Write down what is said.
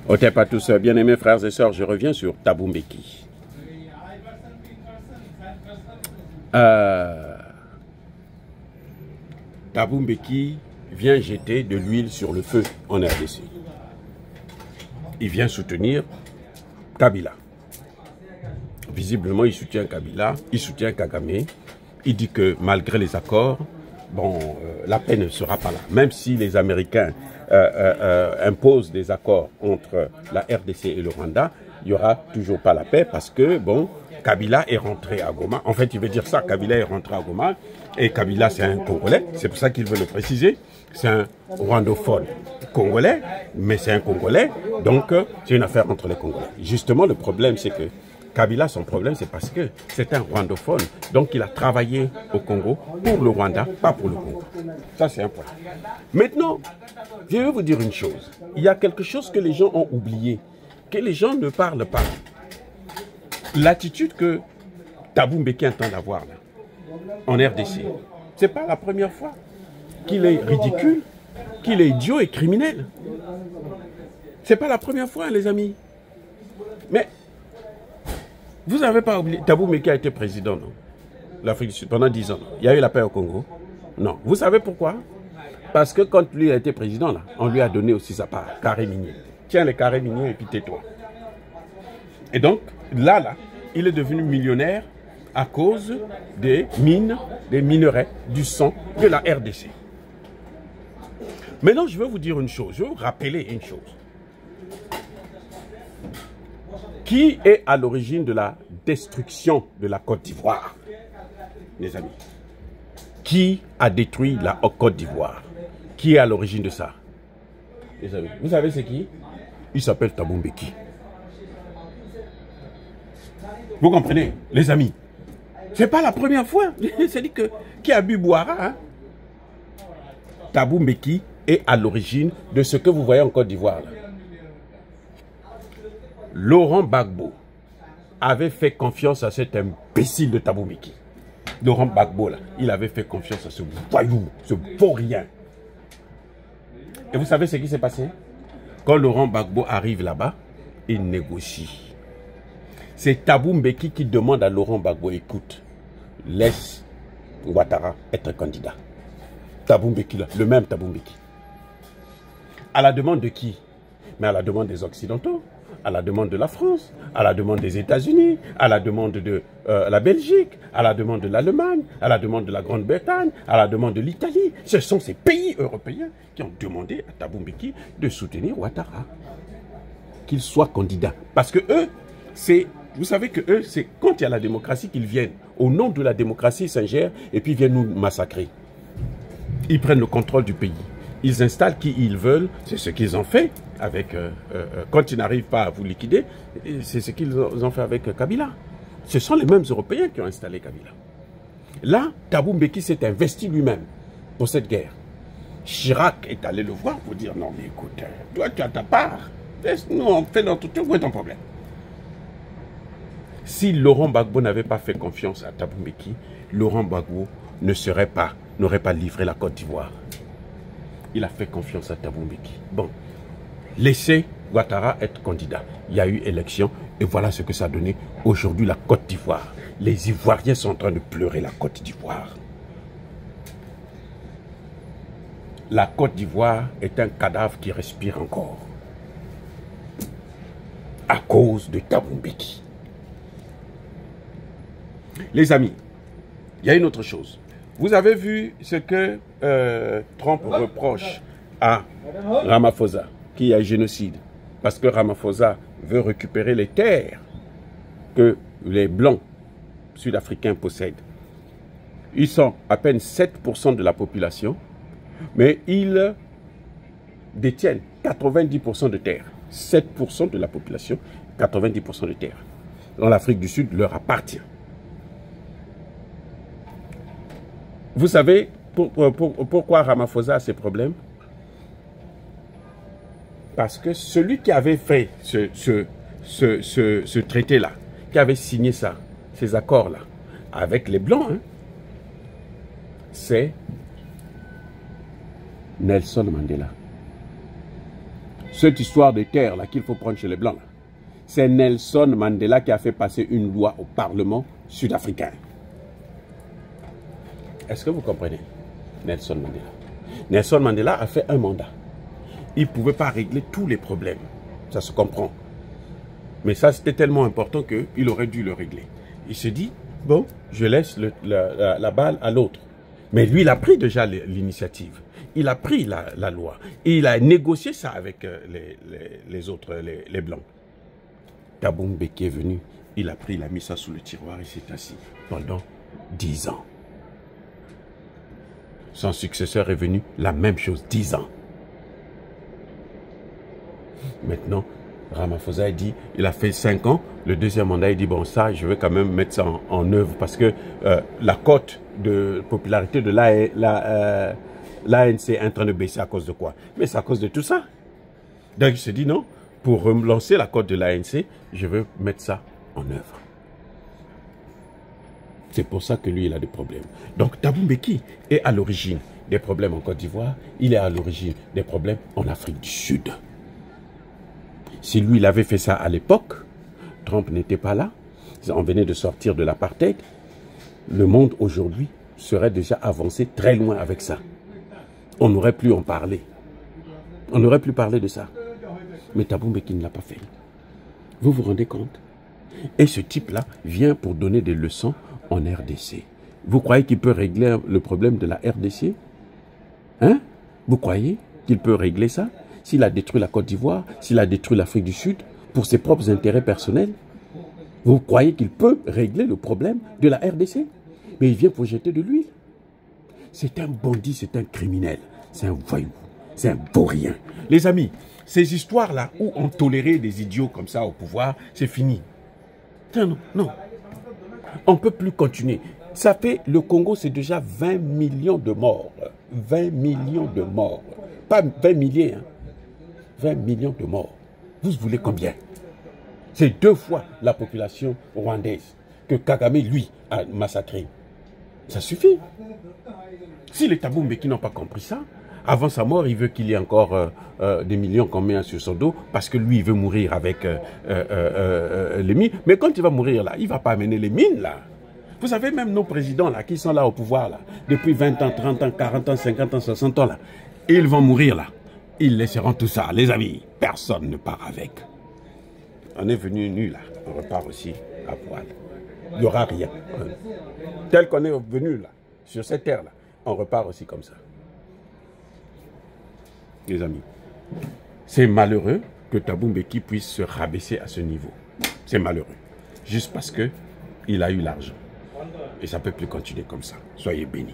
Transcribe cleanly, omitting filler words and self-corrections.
Otep à tous, bien-aimés frères et sœurs, je reviens sur Thabo Mbeki. Thabo Mbeki vient jeter de l'huile sur le feu en RDC. Il vient soutenir Kabila. Visiblement, il soutient Kabila, il soutient Kagame. Il dit que malgré les accords, bon, la paix ne sera pas là. Même si les Américains imposent des accords entre la RDC et le Rwanda, il n'y aura toujours pas la paix parce que, bon, Kabila est rentré à Goma. En fait, il veut dire ça, Kabila est rentré à Goma. Et Kabila, c'est un Congolais, c'est pour ça qu'il veut le préciser. C'est un rwandophone congolais, mais c'est un Congolais, donc c'est une affaire entre les Congolais. Justement, le problème, c'est que Kabila, son problème, c'est parce que c'est un rwandophone. Donc, il a travaillé au Congo pour le Rwanda, pas pour le Congo. Ça, c'est un point. Maintenant, je vais vous dire une chose. Il y a quelque chose que les gens ont oublié, que les gens ne parlent pas. L'attitude que Thabo Mbeki entend d'avoir là, en RDC, c'est pas la première fois qu'il est ridicule, qu'il est idiot et criminel. C'est pas la première fois, les amis. Mais vous n'avez pas oublié, Thabo Mbeki a été président, non? L'Afrique du Sud, pendant 10 ans. Il y a eu la paix au Congo? Non. Vous savez pourquoi? Parce que quand lui a été président, là, on lui a donné aussi sa part, carré minier. Tiens les carrés miniers et puis tais-toi. Et donc, là, il est devenu millionnaire à cause des mines, des minerais, du sang de la RDC. Maintenant, je veux vous dire une chose, je veux vous rappeler une chose. Qui est à l'origine de la destruction de la Côte d'Ivoire, les amis? Qui a détruit la Côte d'Ivoire? Qui est à l'origine de ça, les amis? Vous savez c'est qui? Il s'appelle Thabo Mbeki. Vous comprenez, les amis? C'est pas la première fois. C'est-à-dire que qui a bu boira, hein? Thabo Mbeki est à l'origine de ce que vous voyez en Côte d'Ivoire. Laurent Gbagbo avait fait confiance à cet imbécile de Thabo Mbeki. Laurent Gbagbo, là, il avait fait confiance à ce voyou, ce vaurien. Et vous savez ce qui s'est passé? Quand Laurent Gbagbo arrive là-bas, il négocie. C'est Thabo Mbeki qui demande à Laurent Gbagbo, écoute, laisse Ouattara être candidat. Thabo Mbeki, là, le même Thabo Mbeki. À la demande de qui? Mais à la demande des Occidentaux, à la demande de la France, à la demande des États-Unis, à la demande de la Belgique, à la demande de l'Allemagne, à la demande de la Grande-Bretagne, à la demande de l'Italie. Ce sont ces pays européens qui ont demandé à Thabo Mbeki de soutenir Ouattara, qu'il soit candidat. Parce que eux, c'est... Vous savez que eux, c'est quand il y a la démocratie qu'ils viennent. Au nom de la démocratie, ils s'ingèrent et puis viennent nous massacrer. Ils prennent le contrôle du pays. Ils installent qui ils veulent. C'est ce qu'ils ont fait avec... quand ils n'arrivent pas à vous liquider, c'est ce qu'ils ont fait avec Kabila. Ce sont les mêmes Européens qui ont installé Kabila. Là, Thabo Mbeki s'est investi lui-même pour cette guerre. Chirac est allé le voir pour dire, non mais écoute, toi tu as ta part. Nous on fait notre tour, où est ton problème? Si Laurent Gbagbo n'avait pas fait confiance à Thabo Mbeki, Laurent Gbagbo n'aurait pas livré la Côte d'Ivoire. Il a fait confiance à Thabo Mbeki. Bon, laissez Ouattara être candidat. Il y a eu élection et voilà ce que ça a donné. Aujourd'hui, la Côte d'Ivoire. Les Ivoiriens sont en train de pleurer la Côte d'Ivoire. La Côte d'Ivoire est un cadavre qui respire encore. À cause de Thabo Mbeki. Les amis, il y a une autre chose. Vous avez vu ce que Trump reproche à Ramaphosa, qu'il y a un génocide. Parce que Ramaphosa veut récupérer les terres que les Blancs sud-africains possèdent. Ils sont à peine 7% de la population, mais ils détiennent 90% de terres. 7% de la population, 90% de terres. Dans l'Afrique du Sud, leur appartient. Vous savez pourquoi Ramaphosa a ces problèmes? Parce que celui qui avait fait ce traité-là, qui avait signé ça, ces accords-là, avec les Blancs, hein, c'est Nelson Mandela. Cette histoire de terre là qu'il faut prendre chez les Blancs, c'est Nelson Mandela qui a fait passer une loi au Parlement sud-africain. Est-ce que vous comprenez? Nelson Mandela. Nelson Mandela a fait un mandat. Il ne pouvait pas régler tous les problèmes. Ça se comprend. Mais ça, c'était tellement important qu'il aurait dû le régler. Il se dit, bon, je laisse la balle à l'autre. Mais lui, il a pris déjà l'initiative. Il a pris la loi. Et il a négocié ça avec les autres, les Blancs. Thabo Mbeki est venu. Il a pris, il a mis ça sous le tiroir et s'est assis pendant 10 ans. Son successeur est venu, la même chose, 10 ans. Maintenant, Ramaphosa a dit, il a fait 5 ans, le deuxième mandat, il dit, bon ça, je vais quand même mettre ça en œuvre parce que la cote de popularité de l'ANC est en train de baisser à cause de quoi? Mais c'est à cause de tout ça. Donc il se dit, non, pour relancer la cote de l'ANC, je veux mettre ça en œuvre. C'est pour ça que lui, il a des problèmes. Donc Thabo Mbeki est à l'origine des problèmes en Côte d'Ivoire, il est à l'origine des problèmes en Afrique du Sud. Si lui, il avait fait ça à l'époque, Trump n'était pas là, on venait de sortir de l'apartheid, le monde aujourd'hui serait déjà avancé très loin avec ça. On n'aurait plus en parler. On n'aurait plus parlé de ça. Mais Thabo Mbeki ne l'a pas fait. Vous vous rendez compte? Et ce type-là vient pour donner des leçons en RDC. Vous croyez qu'il peut régler le problème de la RDC? Hein? Vous croyez qu'il peut régler ça? S'il a détruit la Côte d'Ivoire, s'il a détruit l'Afrique du Sud, pour ses propres intérêts personnels, vous croyez qu'il peut régler le problème de la RDC? Mais il vient pour jeter de l'huile. C'est un bandit, c'est un criminel, c'est un voyou, c'est un vaurien. Les amis, ces histoires-là où on tolérait des idiots comme ça au pouvoir, c'est fini. Non, non. On ne peut plus continuer. Ça fait, le Congo, c'est déjà 20 millions de morts. 20 millions de morts. Pas 20 milliers, hein. 20 millions de morts. Vous voulez combien? C'est 2 fois la population rwandaise que Kagame, lui, a massacré. Ça suffit. Si les Thabo Mbeki n'ont pas compris ça, avant sa mort, il veut qu'il y ait encore des millions qu'on met sur son dos parce que lui, il veut mourir avec les mines. Mais quand il va mourir là, il ne va pas amener les mines là. Vous savez, même nos présidents là, qui sont là au pouvoir là, depuis 20 ans, 30 ans, 40 ans, 50 ans, 60 ans là, ils vont mourir là. Ils laisseront tout ça, les amis. Personne ne part avec. On est venu nu là, on repart aussi à poil. Il n'y aura rien. Tel qu'on est venu là, sur cette terre là, on repart aussi comme ça. Les amis, c'est malheureux que Thabo Mbeki puisse se rabaisser à ce niveau. C'est malheureux. Juste parce qu'il a eu l'argent. Et ça ne peut plus continuer comme ça. Soyez bénis.